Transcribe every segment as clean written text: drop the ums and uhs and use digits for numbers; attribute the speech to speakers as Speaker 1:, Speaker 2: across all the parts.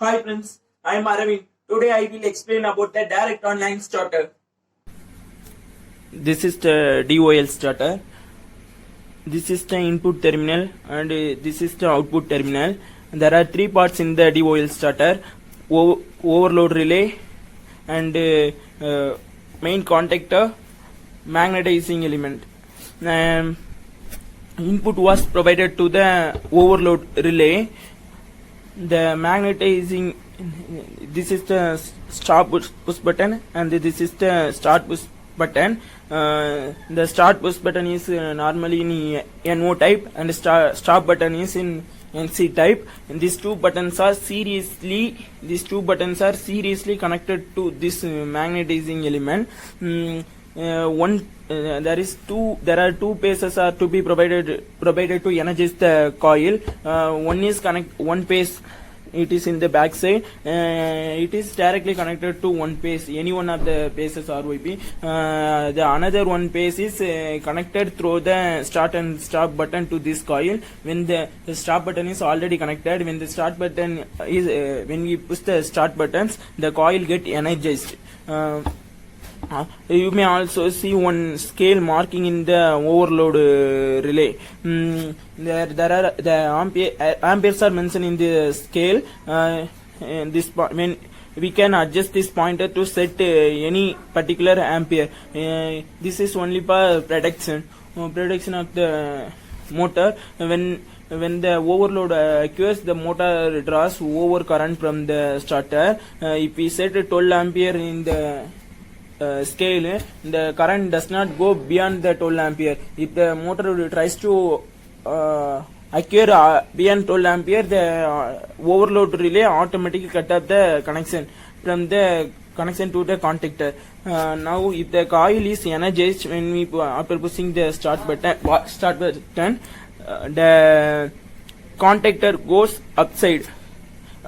Speaker 1: Hi friends, I am Aravind. Today I will explain about the direct online starter. This is the DOL starter. This is the input terminal and this is the output terminal. There are three parts in the DOL starter: overload relay and main contactor, magnetizing element. Input was provided to the overload relay. The magnetizing, this is the stop push button and this is the start push button. The start push button is normally in NO type and stop button is in NC type, and these two buttons are seriously connected to this magnetizing element. There are two paces are to be provided to energize the coil. One pace, it is in the back side. It is directly connected to one pace, any one of the paces RYP. The another one pace is connected through the start and stop button to this coil. When the stop button is already connected, when the start button is when we push the start buttons, the coil get energized. You may also see one scale marking in the overload relay. There are the amperes are mentioned in the scale. When we can adjust this pointer to set any particular ampere. This is only for protection of the motor. When the overload occurs, the motor draws over current from the starter. If we set 12 ampere in the scale, the current does not go beyond the 12 ampere. If the motor tries to occur beyond 12 ampere, the overload relay automatically cut off the connection from the connection to the contactor. Now if the coil is energized, when we after pushing the start button, the contactor goes upside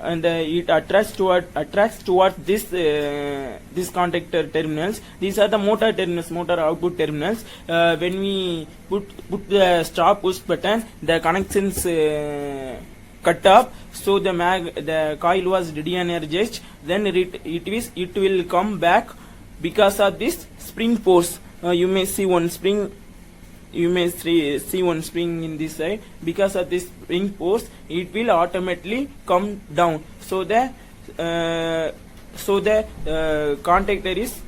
Speaker 1: and it attracts towards this contactor terminals. These are the motor terminals, motor output terminals. When we put the stop push button, the connections cut off, so the coil was de-energized. Then it will come back because of this spring force. You may see one spring. You may see one spring in this side. Because of this spring force, it will automatically come down. So the contactor's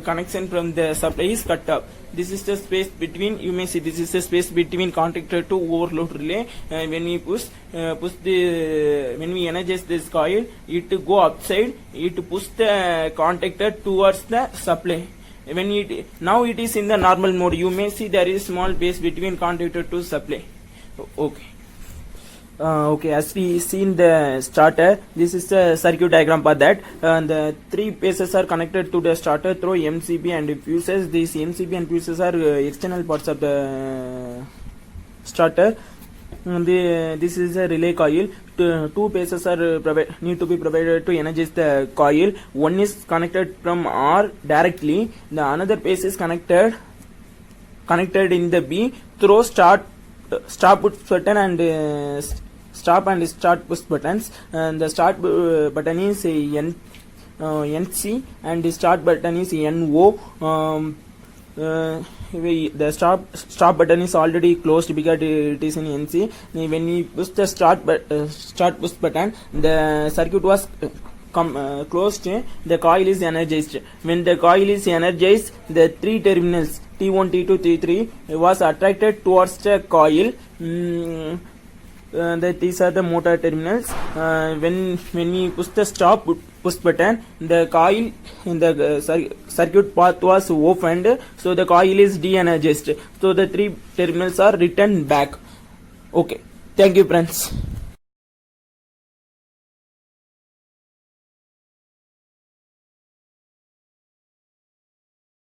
Speaker 1: connection from the supply is cut off. This is the space between. You may see this is the space between contactor to overload relay. When we when we energize this coil, it go upside. It push the contactor towards the supply. Now it is in the normal mode. You may see there is small space between contactor to supply. Okay, as we see in the starter, this is the circuit diagram for that. The three phases are connected to the starter through MCB and fuses. These MCB and fuses are external parts of the starter. This is a relay coil. Two phases are need to be provided to energize the coil. One is connected from R directly. The another phase is connected in the B through stop push button and stop and start push buttons. And the start button is NC and the start button is NO. The stop button is already closed because it is in NC. When we push the start push button, the circuit was closed. The coil is energized. When the coil is energized, the three terminals T1, T2, T3 was attracted towards the coil. These are the motor terminals. When we push the stop push button, the coil in the circuit path was opened, so the coil is de-energized. So the three terminals are returned back. Okay, thank you friends.